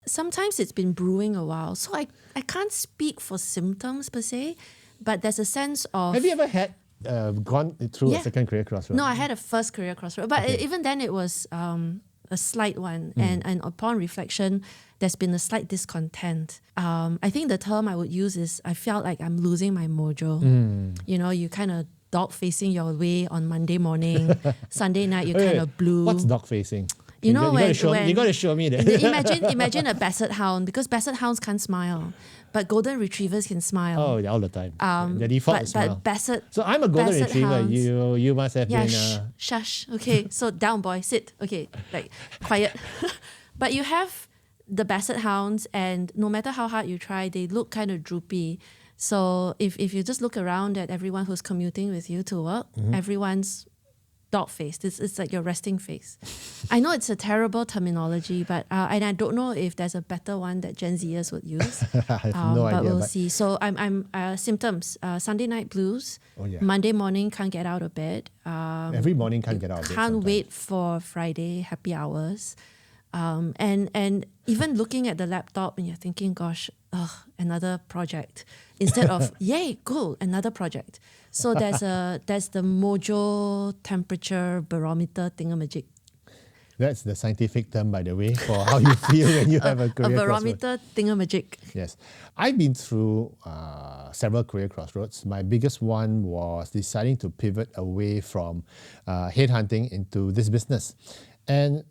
sometimes it's been brewing a while. So I can't speak for symptoms per se, but there's a sense of... Have you ever had gone through a second career crossroad? No, I had a first career crossroad. But even then it was a slight one. And upon reflection, there's been a slight discontent. I think the term I would use is I felt like I'm losing my mojo. You know, you kind of dog-facing your way on Monday morning. Sunday night, you kind of blue. What's dog-facing? You know, you got to show me that. Imagine a basset hound, because basset hounds can't smile. But golden retrievers can smile. Oh, yeah, all the time. The default is smile. But basset... So I'm a golden retriever. Hounds, you must have been... shush. Okay, so down, boy. Sit. Okay, like, quiet. But you have the basset hounds, and no matter how hard you try, they look kind of droopy. So if you just look around at everyone who's commuting with you to work, everyone's dog-faced. It's like your resting face. I know it's a terrible terminology, but and I don't know if there's a better one that Gen Zers would use. I have no idea. But we'll see. So I'm symptoms. Sunday night blues. Oh, yeah. Monday morning can't get out of bed. Every morning can't get out of bed. Can't wait for Friday happy hours. And even looking at the laptop and you're thinking, gosh, another project. Instead of, yay, cool, another project. So there's the mojo temperature barometer thingamajig. That's the scientific term, by the way, for how you feel when you have a career A barometer thingamajig. Yes. I've been through several career crossroads. My biggest one was deciding to pivot away from headhunting into this business. And,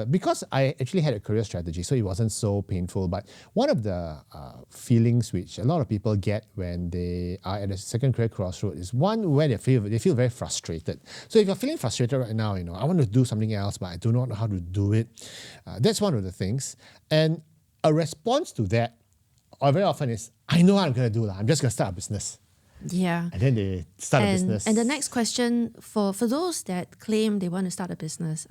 because I actually had a career strategy, so it wasn't so painful, but one of the feelings which a lot of people get when they are at a second career crossroad is one where they feel very frustrated. So if you're feeling frustrated right now, I want to do something else, but I do not know how to do it. That's one of the things. And a response to that, or very often, is, I know what I'm going to do. I'm just going to start a business. Yeah. And then they start a business. And the next question, for those that claim they want to start a business,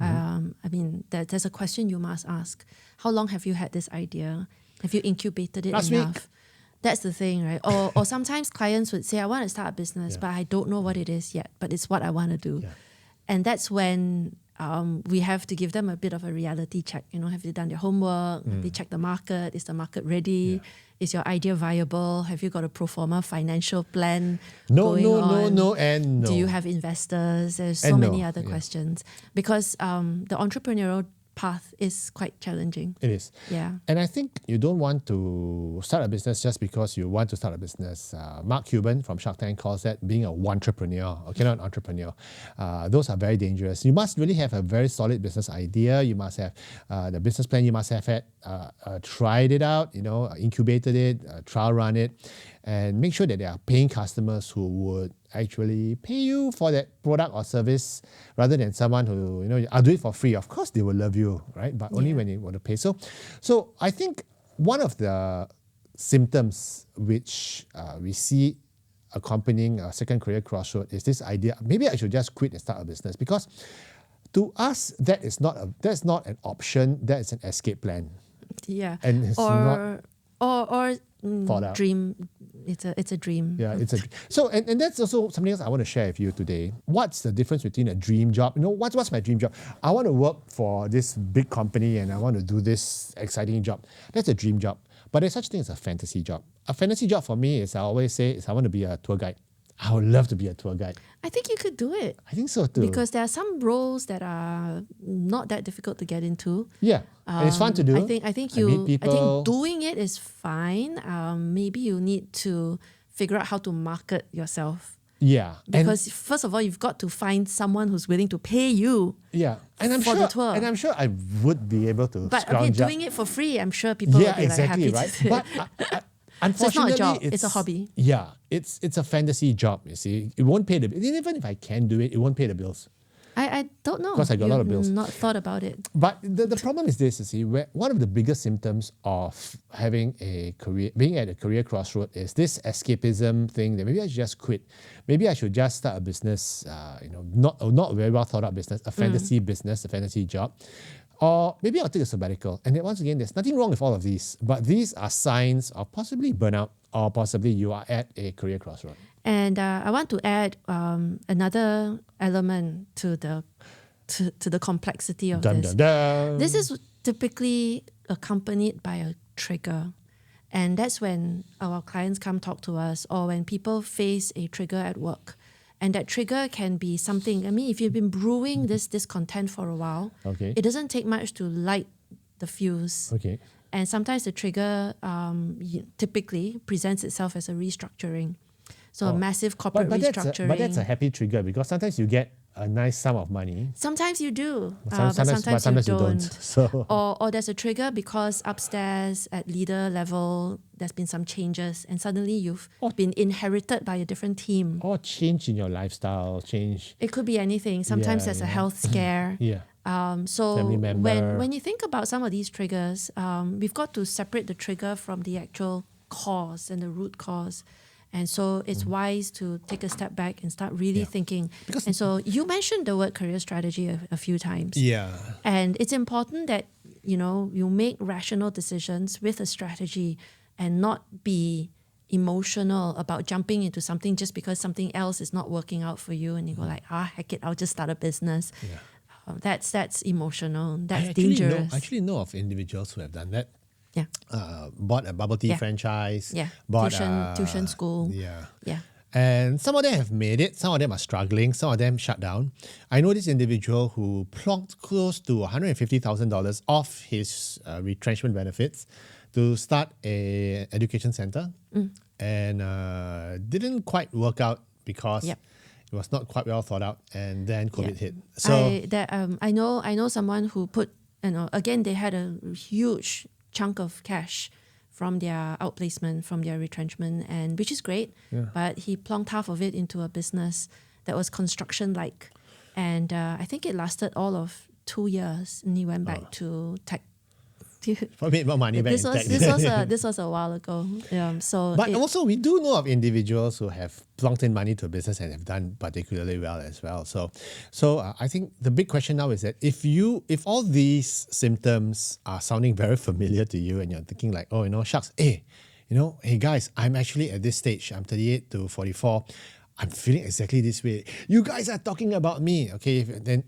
there's a question you must ask. How long have you had this idea? Have you incubated it Last enough? week. That's the thing, right? Or sometimes clients would say, I want to start a business, but I don't know what it is yet, but it's what I want to do. Yeah. And that's when we have to give them a bit of a reality check. Have they done their homework? Have they checked the market? Is the market ready? Yeah. Is your idea viable? Have you got a pro forma financial plan No, going on? no, and no. Do you have investors? There's so And many no, other yeah. questions. Because the entrepreneurial path is quite challenging. It is. Yeah. And I think you don't want to start a business just because you want to start a business. Mark Cuban from Shark Tank calls that being a entrepreneur, okay, not an entrepreneur. Those are very dangerous. You must really have a very solid business idea. You must have the business plan. You must have had tried it out, incubated it, trial run it, and make sure that there are paying customers who would actually pay you for that product or service rather than someone who, I'll do it for free. Of course, they will love you, right? But only when they want to pay. So I think one of the symptoms which we see accompanying a second career crossroad is this idea, maybe I should just quit and start a business, because to us, that's not an option, that is an escape plan. Yeah. And it's not dream. It's a dream. Yeah, it's a so and that's also something else I want to share with you today. What's the difference between a dream job? What's my dream job? I want to work for this big company and I want to do this exciting job. That's a dream job. But there's such thing as a fantasy job. A fantasy job for me is, I always say, is I want to be a tour guide. I would love to be a tour guide. I think you could do it. I think so too. Because there are some roles that are not that difficult to get into. Yeah, and it's fun to do. I think doing it is fine. Maybe you need to figure out how to market yourself. Yeah. Because first of all, you've got to find someone who's willing to pay you. Yeah. And the tour. And I'm sure I would be able to But scrounge up. Doing it for free, I'm sure people will be exactly, like happy right? to do it. But unfortunately, so it's not a job, it's a hobby. Yeah, it's a fantasy job, you see. It won't pay the bills. Even if I can do it, it won't pay the bills. I don't know. Because I got a lot of bills. Not thought about it. But the problem is this, you see, where one of the biggest symptoms of having a career, being at a career crossroad, is this escapism thing that maybe I should just quit. Maybe I should just start a business, not a very well thought out business, a fantasy business, a fantasy job. Or maybe I'll take a sabbatical. And then once again, there's nothing wrong with all of these, but these are signs of possibly burnout, or possibly you are at a career crossroad. And I want to add another element to the complexity of this. Dun. This is typically accompanied by a trigger. And that's when our clients come talk to us, or when people face a trigger at work. And that trigger can be something, I mean, if you've been brewing this discontent for a while, Okay. it doesn't take much to light the fuse. Okay. And sometimes the trigger typically presents itself as a restructuring. So a massive corporate restructuring. But that's a happy trigger, because sometimes you get a nice sum of money. Sometimes you do, Sometimes but sometimes you don't. So Or there's a trigger because upstairs at leader level, there's been some changes, and suddenly you've been inherited by a different team. or change in your lifestyle, change. It could be anything. Sometimes Yeah, there's a yeah. health scare. Yeah. So Family member. when you think about some of these triggers, we've got to separate the trigger from the actual cause and the root cause. And so it's wise to take a step back and start really thinking. And so you mentioned the word career strategy a few times. Yeah. And it's important that, you make rational decisions with a strategy and not be emotional about jumping into something just because something else is not working out for you. And you go like, heck it, I'll just start a business. Yeah. That's emotional. That's I dangerous. actually know of individuals who have done that. Yeah. Bought a bubble tea Yeah. franchise. Yeah. Bought Tuition school. Yeah. Yeah. And some of them have made it. Some of them are struggling. Some of them shut down. I know this individual who plonked close to $150,000 off his retrenchment benefits to start a education center, and didn't quite work out because Yep. it was not quite well thought out. And then COVID hit. So I know someone who put, again, they had a huge chunk of cash from their outplacement, from their retrenchment, and which is great. But he plonked half of it into a business that was construction-like, and I think it lasted all of 2 years, and he went back to tech. made more money back This in was tech. this was a while ago. But also, we do know of individuals who have plunked in money to a business and have done particularly well as well. So I think the big question now is that if all these symptoms are sounding very familiar to you, and you're thinking like, shucks, hey guys, I'm actually at this stage. I'm 38 to 44. I'm feeling exactly this way. You guys are talking about me. Okay,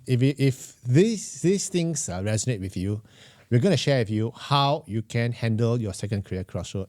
if these things resonate with you, we're going to share with you how you can handle your second career crossroad.